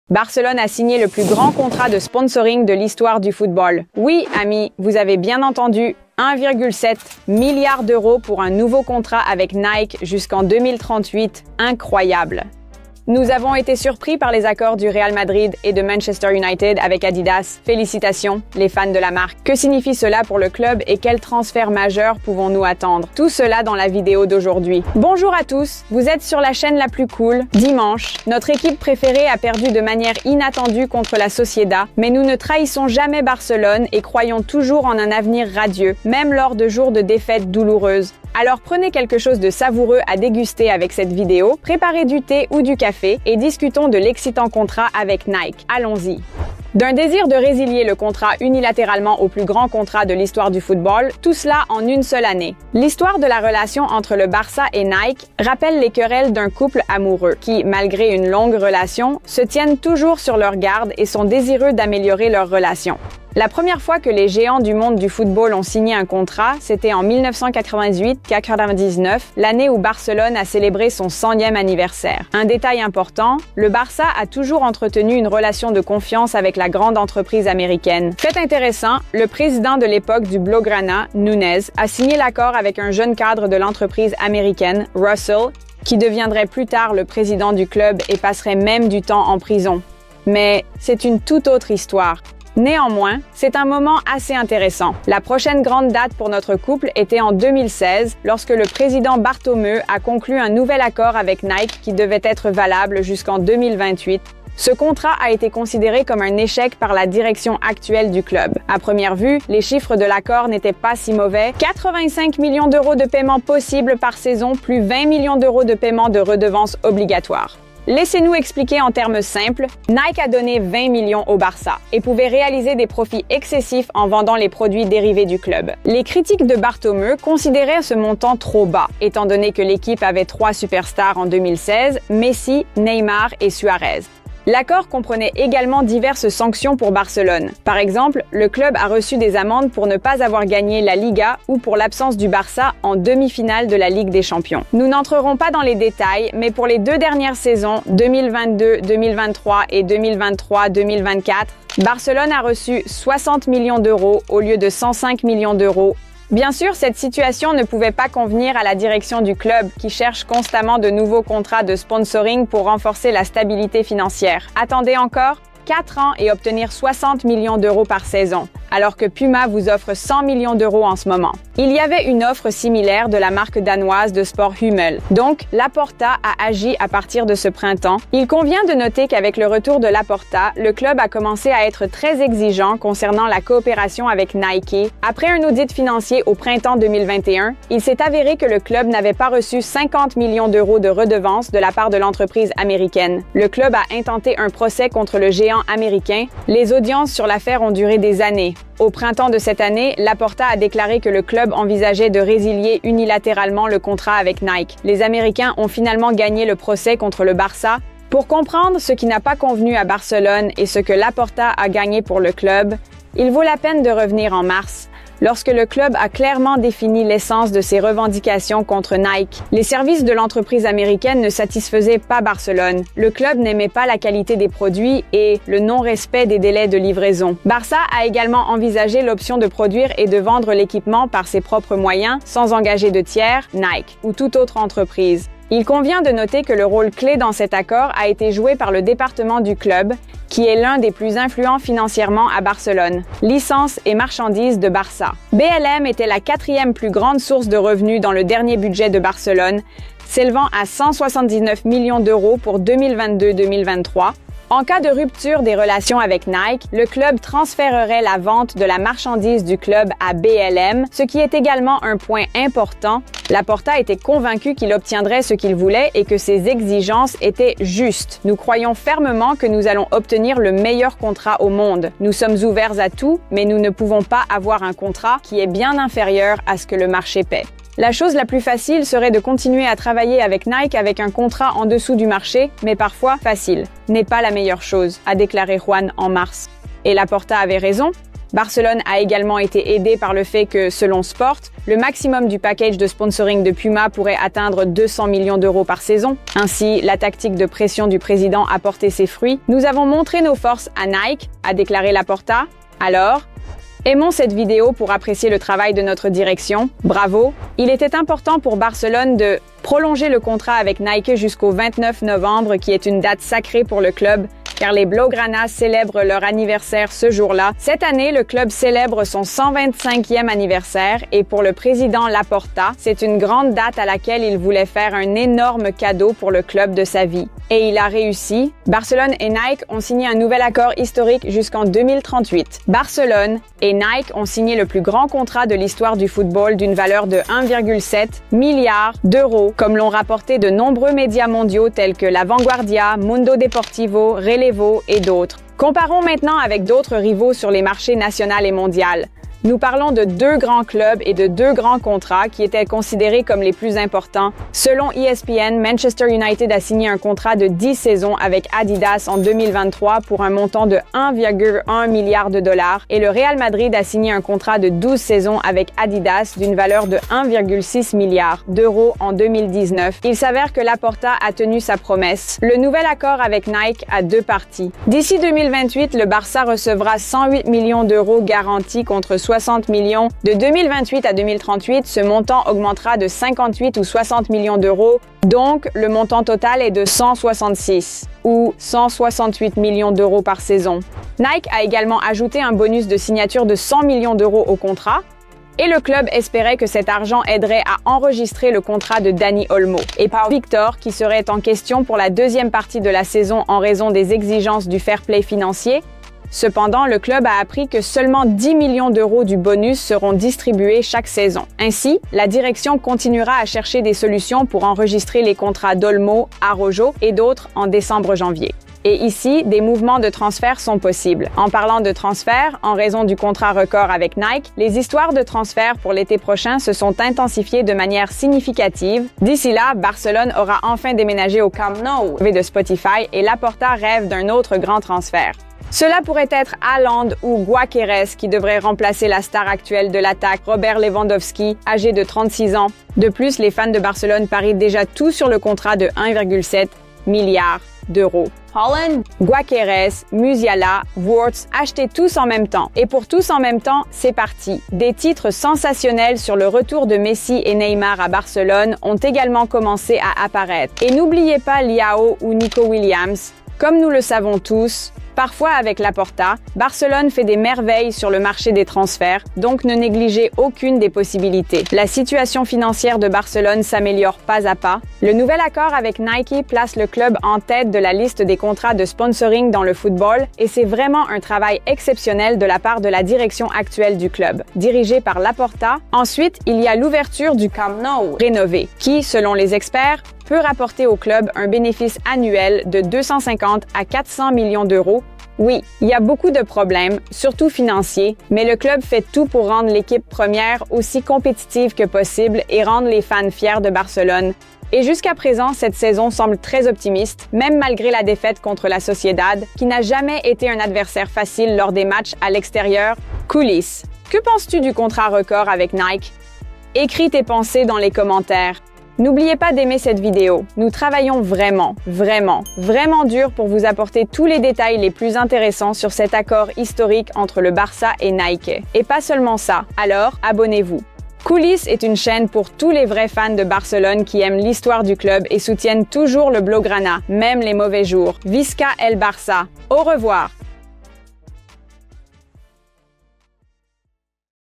Barcelone a signé le plus grand contrat de sponsoring de l'histoire du football. Oui, amis, vous avez bien entendu, 1,7 milliard d'euros pour un nouveau contrat avec Nike jusqu'en 2038. Incroyable! Nous avons été surpris par les accords du Real Madrid et de Manchester United avec Adidas. Félicitations, les fans de la marque. Que signifie cela pour le club et quels transferts majeurs pouvons-nous attendre? Tout cela dans la vidéo d'aujourd'hui. Bonjour à tous, vous êtes sur la chaîne la plus cool. Dimanche, notre équipe préférée a perdu de manière inattendue contre la Sociedad, mais nous ne trahissons jamais Barcelone et croyons toujours en un avenir radieux, même lors de jours de défaites douloureuses. Alors prenez quelque chose de savoureux à déguster avec cette vidéo, préparez du thé ou du café et discutons de l'excitant contrat avec Nike. Allons-y! D'un désir de résilier le contrat unilatéralement au plus grand contrat de l'histoire du football, tout cela en une seule année. L'histoire de la relation entre le Barça et Nike rappelle les querelles d'un couple amoureux qui, malgré une longue relation, se tiennent toujours sur leur garde et sont désireux d'améliorer leur relation. La première fois que les géants du monde du football ont signé un contrat, c'était en 1998-99, l'année où Barcelone a célébré son 100e anniversaire. Un détail important, le Barça a toujours entretenu une relation de confiance avec la grande entreprise américaine. Fait intéressant, le président de l'époque du Blaugrana, Núñez, a signé l'accord avec un jeune cadre de l'entreprise américaine, Russell, qui deviendrait plus tard le président du club et passerait même du temps en prison. Mais c'est une toute autre histoire. Néanmoins, c'est un moment assez intéressant. La prochaine grande date pour notre couple était en 2016, lorsque le président Bartomeu a conclu un nouvel accord avec Nike qui devait être valable jusqu'en 2028. Ce contrat a été considéré comme un échec par la direction actuelle du club. À première vue, les chiffres de l'accord n'étaient pas si mauvais. 85 millions d'euros de paiement possibles par saison, plus 20 millions d'euros de paiement de redevances obligatoires. Laissez-nous expliquer en termes simples, Nike a donné 20 millions au Barça et pouvait réaliser des profits excessifs en vendant les produits dérivés du club. Les critiques de Bartomeu considéraient ce montant trop bas, étant donné que l'équipe avait 3 superstars en 2016, Messi, Neymar et Suarez. L'accord comprenait également diverses sanctions pour Barcelone. Par exemple, le club a reçu des amendes pour ne pas avoir gagné la Liga ou pour l'absence du Barça en demi-finale de la Ligue des Champions. Nous n'entrerons pas dans les détails, mais pour les 2 dernières saisons, 2022-2023 et 2023-2024, Barcelone a reçu 60 millions d'euros au lieu de 105 millions d'euros. Bien sûr, cette situation ne pouvait pas convenir à la direction du club qui cherche constamment de nouveaux contrats de sponsoring pour renforcer la stabilité financière. Attendez encore 4 ans et obtenir 60 millions d'euros par saison, alors que Puma vous offre 100 millions d'euros en ce moment. Il y avait une offre similaire de la marque danoise de sport Hummel. Donc, Laporta a agi à partir de ce printemps. Il convient de noter qu'avec le retour de Laporta, le club a commencé à être très exigeant concernant la coopération avec Nike. Après un audit financier au printemps 2021, il s'est avéré que le club n'avait pas reçu 50 millions d'euros de redevances de la part de l'entreprise américaine. Le club a intenté un procès contre le géant américain. Les audiences sur l'affaire ont duré des années. Au printemps de cette année, Laporta a déclaré que le club envisageait de résilier unilatéralement le contrat avec Nike. Les Américains ont finalement gagné le procès contre le Barça. Pour comprendre ce qui n'a pas convenu à Barcelone et ce que Laporta a gagné pour le club, il vaut la peine de revenir en mars, lorsque le club a clairement défini l'essence de ses revendications contre Nike. Les services de l'entreprise américaine ne satisfaisaient pas Barcelone. Le club n'aimait pas la qualité des produits et le non-respect des délais de livraison. Barça a également envisagé l'option de produire et de vendre l'équipement par ses propres moyens, sans engager de tiers, Nike ou toute autre entreprise. Il convient de noter que le rôle clé dans cet accord a été joué par le département du club, qui est l'un des plus influents financièrement à Barcelone. Licences et marchandises de Barça. BLM était la 4e plus grande source de revenus dans le dernier budget de Barcelone, s'élevant à 179 millions d'euros pour 2022-2023. En cas de rupture des relations avec Nike, le club transférerait la vente de la marchandise du club à BLM, ce qui est également un point important. Laporta était convaincu qu'il obtiendrait ce qu'il voulait et que ses exigences étaient justes. Nous croyons fermement que nous allons obtenir le meilleur contrat au monde. Nous sommes ouverts à tout, mais nous ne pouvons pas avoir un contrat qui est bien inférieur à ce que le marché paie. La chose la plus facile serait de continuer à travailler avec Nike avec un contrat en dessous du marché, mais parfois facile n'est pas la meilleure chose, a déclaré Juan en mars. Et Laporta avait raison. Barcelone a également été aidé par le fait que, selon Sport, le maximum du package de sponsoring de Puma pourrait atteindre 200 millions d'euros par saison. Ainsi, la tactique de pression du président a porté ses fruits. Nous avons montré nos forces à Nike, a déclaré Laporta. Alors, aimons cette vidéo pour apprécier le travail de notre direction. Bravo! Il était important pour Barcelone de prolonger le contrat avec Nike jusqu'au 29 novembre, qui est une date sacrée pour le club, car les Blaugrana célèbrent leur anniversaire ce jour-là. Cette année, le club célèbre son 125e anniversaire et pour le président Laporta, c'est une grande date à laquelle il voulait faire un énorme cadeau pour le club de sa vie. Et il a réussi. Barcelone et Nike ont signé un nouvel accord historique jusqu'en 2038. Barcelone et Nike ont signé le plus grand contrat de l'histoire du football d'une valeur de 1,7 milliard d'euros, comme l'ont rapporté de nombreux médias mondiaux tels que La Vanguardia, Mundo Deportivo, Relevo et d'autres. Comparons maintenant avec d'autres rivaux sur les marchés national et mondial. Nous parlons de deux grands clubs et de deux grands contrats qui étaient considérés comme les plus importants. Selon ESPN, Manchester United a signé un contrat de 10 saisons avec Adidas en 2023 pour un montant de 1,1 milliard de dollars et le Real Madrid a signé un contrat de 12 saisons avec Adidas d'une valeur de 1,6 milliard d'euros en 2019. Il s'avère que Laporta a tenu sa promesse. Le nouvel accord avec Nike a deux parties. D'ici 2028, le Barça recevra 108 millions d'euros garantis contre 60 millions. De 2028 à 2038, ce montant augmentera de 58 ou 60 millions d'euros. Donc, le montant total est de 166 ou 168 millions d'euros par saison. Nike a également ajouté un bonus de signature de 100 millions d'euros au contrat. Et le club espérait que cet argent aiderait à enregistrer le contrat de Dani Olmo et Pau Victor, qui serait en question pour la deuxième partie de la saison en raison des exigences du fair play financier. Cependant, le club a appris que seulement 10 millions d'euros du bonus seront distribués chaque saison. Ainsi, la direction continuera à chercher des solutions pour enregistrer les contrats d'Olmo, Araujo et d'autres en décembre-janvier. Et ici, des mouvements de transfert sont possibles. En parlant de transfert, en raison du contrat record avec Nike, les histoires de transfert pour l'été prochain se sont intensifiées de manière significative. D'ici là, Barcelone aura enfin déménagé au Camp Nou de Spotify et Laporta rêve d'un autre grand transfert. Cela pourrait être Haaland ou Gyökeres qui devrait remplacer la star actuelle de l'attaque, Robert Lewandowski, âgé de 36 ans. De plus, les fans de Barcelone parient déjà tout sur le contrat de 1,7 milliard d'euros. Haaland, Gyökeres, Musiala, Wirtz, achetez tous en même temps. Et pour tous en même temps, c'est parti. Des titres sensationnels sur le retour de Messi et Neymar à Barcelone ont également commencé à apparaître. Et n'oubliez pas Leao ou Nico Williams. Comme nous le savons tous, parfois avec Laporta, Barcelone fait des merveilles sur le marché des transferts, donc ne négligez aucune des possibilités. La situation financière de Barcelone s'améliore pas à pas. Le nouvel accord avec Nike place le club en tête de la liste des contrats de sponsoring dans le football et c'est vraiment un travail exceptionnel de la part de la direction actuelle du club, dirigée par Laporta. Ensuite, il y a l'ouverture du Camp Nou rénové, qui, selon les experts, peut rapporter au club un bénéfice annuel de 250 à 400 millions d'euros. Oui, il y a beaucoup de problèmes, surtout financiers, mais le club fait tout pour rendre l'équipe première aussi compétitive que possible et rendre les fans fiers de Barcelone. Et jusqu'à présent, cette saison semble très optimiste, même malgré la défaite contre la Sociedad, qui n'a jamais été un adversaire facile lors des matchs à l'extérieur. Coulisses. Que penses-tu du contrat record avec Nike? Écris tes pensées dans les commentaires. N'oubliez pas d'aimer cette vidéo. Nous travaillons vraiment dur pour vous apporter tous les détails les plus intéressants sur cet accord historique entre le Barça et Nike. Et pas seulement ça, alors abonnez-vous. Coulisses est une chaîne pour tous les vrais fans de Barcelone qui aiment l'histoire du club et soutiennent toujours le Blaugrana, même les mauvais jours. Visca el Barça. Au revoir!